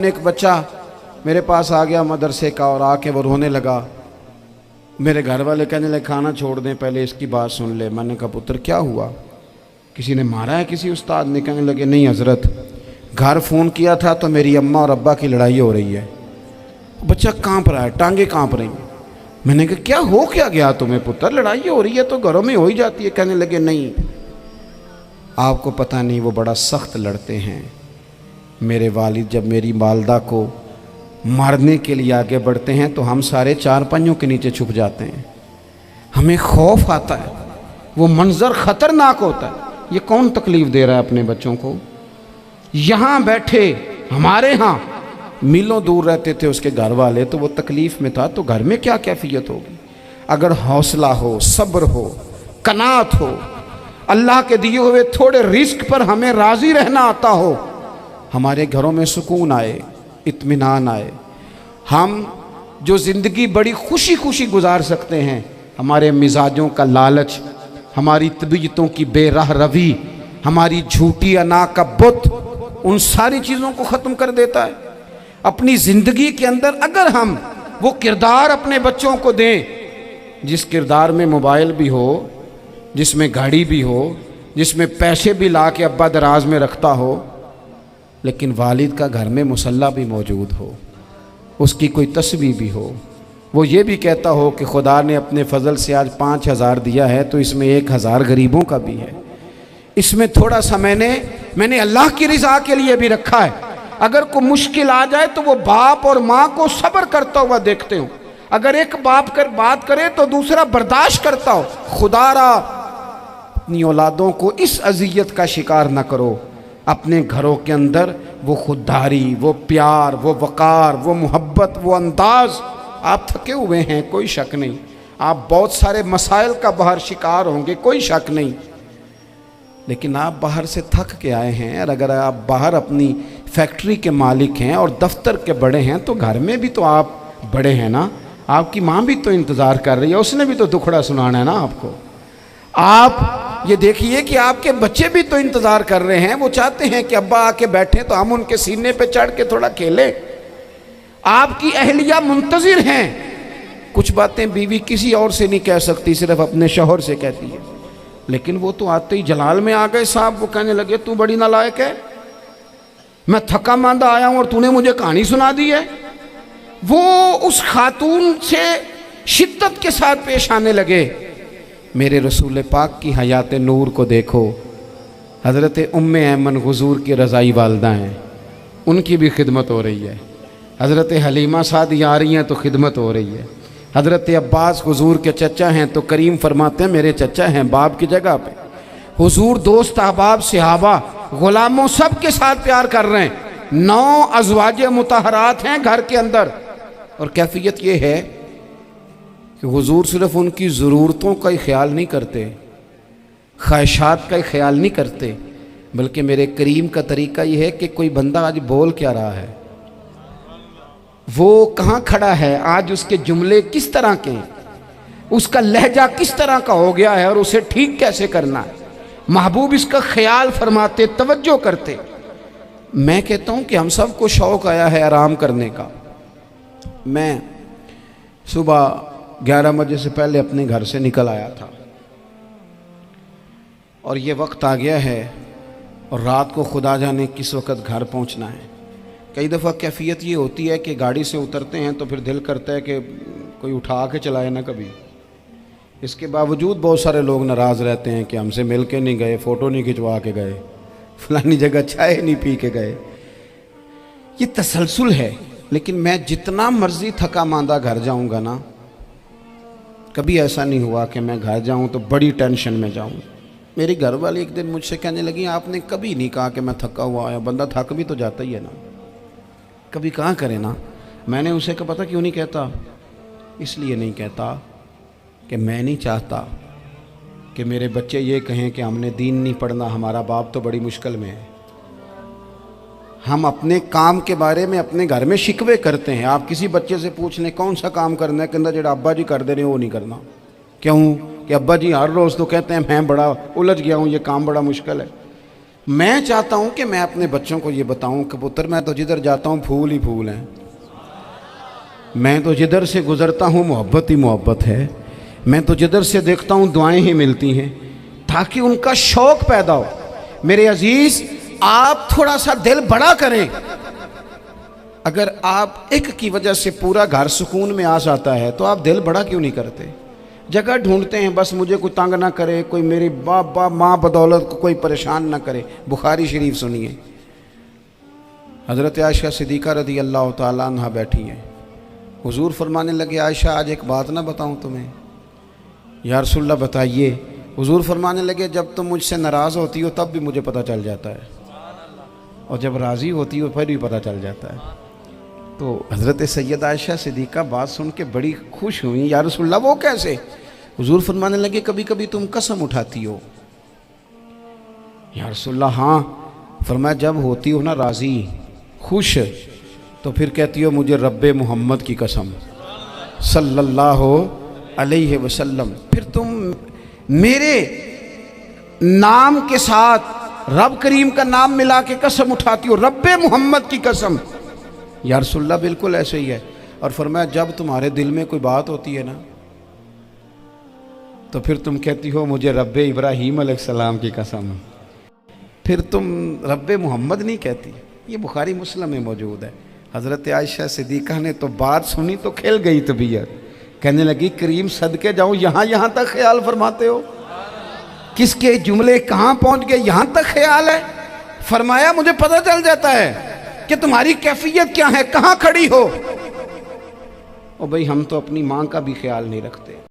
ایک بچہ میرے پاس آ گیا مدرسے کا اور آ کے وہ رونے لگا. میرے گھر والے کہنے لگے کھانا چھوڑ دیں پہلے اس کی بات سن لے. میں نے کہا پتر کیا ہوا, کسی نے مارا ہے کسی استاد نے؟ کہنے لگے نہیں حضرت, گھر فون کیا تھا تو میری اماں اور ابا کی لڑائی ہو رہی ہے. بچہ کانپ رہا ہے, ٹانگیں کانپ رہی ہیں. میں نے کہا کیا ہو کیا گیا تمہیں پتر, لڑائی ہو رہی ہے تو گھروں میں ہو ہی جاتی ہے. کہنے لگے نہیں آپ کو پتہ نہیں وہ بڑا سخت لڑتے ہیں. میرے والد جب میری والدہ کو مارنے کے لیے آگے بڑھتے ہیں تو ہم سارے چار پنجوں کے نیچے چھپ جاتے ہیں, ہمیں خوف آتا ہے, وہ منظر خطرناک ہوتا ہے. یہ کون تکلیف دے رہا ہے اپنے بچوں کو؟ یہاں بیٹھے ہمارے ہاں میلوں دور رہتے تھے اس کے گھر والے, تو وہ تکلیف میں تھا, تو گھر میں کیا کیفیت ہوگی؟ اگر حوصلہ ہو, صبر ہو, قناعت ہو, اللہ کے دیے ہوئے تھوڑے رزق پر ہمیں راضی رہنا آتا ہو, ہمارے گھروں میں سکون آئے, اطمینان آئے, ہم جو زندگی بڑی خوشی خوشی گزار سکتے ہیں. ہمارے مزاجوں کا لالچ, ہماری طبیعتوں کی بے راہ روی, ہماری جھوٹی انا کا بت, ان ساری چیزوں کو ختم کر دیتا ہے. اپنی زندگی کے اندر اگر ہم وہ کردار اپنے بچوں کو دیں جس کردار میں موبائل بھی ہو, جس میں گاڑی بھی ہو, جس میں پیسے بھی لا کے ابا دراز میں رکھتا ہو, لیکن والد کا گھر میں مصلی بھی موجود ہو, اس کی کوئی تسبیح بھی ہو, وہ یہ بھی کہتا ہو کہ خدا نے اپنے فضل سے آج 5,000 دیا ہے تو اس میں 1,000 غریبوں کا بھی ہے, اس میں تھوڑا سا میں نے اللہ کی رضا کے لیے بھی رکھا ہے. اگر کوئی مشکل آ جائے تو وہ باپ اور ماں کو صبر کرتا ہوا دیکھتے ہوں. اگر ایک باپ کر بات کرے تو دوسرا برداشت کرتا ہو. خدا را اپنی اولادوں کو اس اذیت کا شکار نہ کرو. اپنے گھروں کے اندر وہ خودداری, وہ پیار, وہ وقار, وہ محبت, وہ انداز. آپ تھکے ہوئے ہیں کوئی شک نہیں, آپ بہت سارے مسائل کا باہر شکار ہوں گے کوئی شک نہیں, لیکن آپ باہر سے تھک کے آئے ہیں. اور اگر آپ باہر اپنی فیکٹری کے مالک ہیں اور دفتر کے بڑے ہیں تو گھر میں بھی تو آپ بڑے ہیں نا. آپ کی ماں بھی تو انتظار کر رہی ہے, اس نے بھی تو دکھڑا سنانا ہے نا آپ کو. آپ یہ دیکھیے کہ آپ کے بچے بھی تو انتظار کر رہے ہیں, وہ چاہتے ہیں کہ ابا آ کے بیٹھیں تو ہم ان کے سینے پہ چڑھ کے تھوڑا کھیلیں. آپ کی اہلیہ منتظر ہیں. کچھ باتیں بیوی کسی اور سے نہیں کہہ سکتی, صرف اپنے شوہر سے کہتی ہے, لیکن وہ تو آتے ہی جلال میں آ گئے صاحب. وہ کہنے لگے تو بڑی نالائق ہے, میں تھکا ماندہ آیا ہوں اور تو نے مجھے کہانی سنا دی ہے. وہ اس خاتون سے شدت کے ساتھ پیش آنے لگے. میرے رسول پاک کی حیات نور کو دیکھو, حضرت ام ایمن حضور کی رضائی والدہ ہیں, ان کی بھی خدمت ہو رہی ہے. حضرت حلیمہ سعدیہ آ رہی ہیں تو خدمت ہو رہی ہے. حضرت عباس حضور کے چچا ہیں تو کریم فرماتے ہیں میرے چچا ہیں باپ کی جگہ پہ. حضور دوست احباب صحابہ غلاموں سب کے ساتھ پیار کر رہے ہیں. 9 ازواج مطہرات ہیں گھر کے اندر, اور کیفیت یہ ہے کہ حضور صرف ان کی ضرورتوں کا ہی خیال نہیں کرتے, خواہشات کا ہی خیال نہیں کرتے, بلکہ میرے کریم کا طریقہ یہ ہے کہ کوئی بندہ آج بول کیا رہا ہے, وہ کہاں کھڑا ہے آج, اس کے جملے کس طرح کے ہیں, اس کا لہجہ کس طرح کا ہو گیا ہے اور اسے ٹھیک کیسے کرنا ہے. محبوب اس کا خیال فرماتے, توجہ کرتے. میں کہتا ہوں کہ ہم سب کو شوق آیا ہے آرام کرنے کا. میں صبح 11 بجے سے پہلے اپنے گھر سے نکل آیا تھا اور یہ وقت آ گیا ہے اور رات کو خدا جانے کس وقت گھر پہنچنا ہے. کئی دفعہ کیفیت یہ ہوتی ہے کہ گاڑی سے اترتے ہیں تو پھر دل کرتا ہے کہ کوئی اٹھا کے چلائے نہ کبھی. اس کے باوجود بہت سارے لوگ ناراض رہتے ہیں کہ ہم سے مل کے نہیں گئے, فوٹو نہیں کھنچوا کے گئے, فلانی جگہ چائے نہیں پی کے گئے. یہ تسلسل ہے. لیکن میں جتنا مرضی تھکا ماندہ گھر جاؤں گا نا, کبھی ایسا نہیں ہوا کہ میں گھر جاؤں تو بڑی ٹینشن میں جاؤں. میری گھر والی ایک دن مجھ سے کہنے لگی آپ نے کبھی نہیں کہا کہ میں تھکا ہوا آیا. بندہ تھک بھی تو جاتا ہی ہے نا, کبھی کہاں کرے نا. میں نے اسے کہا پتہ کیوں نہیں کہتا, اس لیے نہیں کہتا کہ میں نہیں چاہتا کہ میرے بچے یہ کہیں کہ ہم نے دین نہیں پڑھنا, ہمارا باپ تو بڑی مشکل میں ہے. ہم اپنے کام کے بارے میں اپنے گھر میں شکوے کرتے ہیں. آپ کسی بچے سے پوچھ لیں کون سا کام کرنا ہے, کہ جڑا ابا جی کر دے رہے ہیں وہ نہیں کرنا. کیوں کہ ابا جی ہر روز تو کہتے ہیں میں بڑا الجھ گیا ہوں, یہ کام بڑا مشکل ہے. میں چاہتا ہوں کہ میں اپنے بچوں کو یہ بتاؤں کہ پتر میں تو جدھر جاتا ہوں پھول ہی پھول ہیں، میں تو جدھر سے گزرتا ہوں محبت ہی محبت ہے، میں تو جدھر سے دیکھتا ہوں دعائیں ہی ملتی ہیں، تاکہ ان کا شوق پیدا ہو۔ میرے عزیز، آپ تھوڑا سا دل بڑا کریں۔ اگر آپ ایک کی وجہ سے پورا گھر سکون میں آ جاتا ہے تو آپ دل بڑا کیوں نہیں کرتے؟ جگہ ڈھونڈتے ہیں بس مجھے کوئی تنگ نہ کرے، کوئی میری باپ ماں بدولت کو کوئی پریشان نہ کرے۔ بخاری شریف سنیے، حضرت عائشہ صدیقہ رضی اللہ تعالیٰ عنہ بیٹھی ہیں، حضور فرمانے لگے عائشہ آج ایک بات نہ بتاؤں تمہیں؟ یا رسول اللہ بتائیے۔ حضور فرمانے لگے جب تم مجھ سے ناراض ہوتی ہو تب بھی مجھے پتہ چل جاتا ہے، اور جب راضی ہوتی ہو پھر بھی پتہ چل جاتا ہے۔ تو حضرت سیدہ عائشہ صدیقہ بات سن کے بڑی خوش ہوئیں، یا رسول اللہ وہ کیسے؟ حضور فرمانے لگے کبھی کبھی تم قسم اٹھاتی ہو۔ یا رسول اللہ ہاں۔ فرمایا جب ہوتی ہو نا راضی، خوش، تو پھر کہتی ہو مجھے رب محمد کی قسم صلی اللہ علیہ وسلم، پھر تم میرے نام کے ساتھ رب کریم کا نام ملا کے قسم اٹھاتی ہو، رب محمد کی قسم۔ یا رسول اللہ بالکل ایسے ہی ہے۔ اور فرمایا جب تمہارے دل میں کوئی بات ہوتی ہے نا تو پھر تم کہتی ہو مجھے رب ابراہیم علیہ السلام کی قسم، پھر تم رب محمد نہیں کہتی۔ یہ بخاری مسلم میں موجود ہے۔ حضرت عائشہ صدیقہ نے تو بات سنی تو کھل گئی طبیعت، کہنے لگی کریم صدقے جاؤں، یہاں تک خیال فرماتے ہو؟ کس کے جملے کہاں پہنچ گئے، یہاں تک خیال ہے؟ فرمایا مجھے پتہ چل جاتا ہے کہ تمہاری کیفیت کیا ہے، کہاں کھڑی ہو۔ اور بھئی ہم تو اپنی ماں کا بھی خیال نہیں رکھتے۔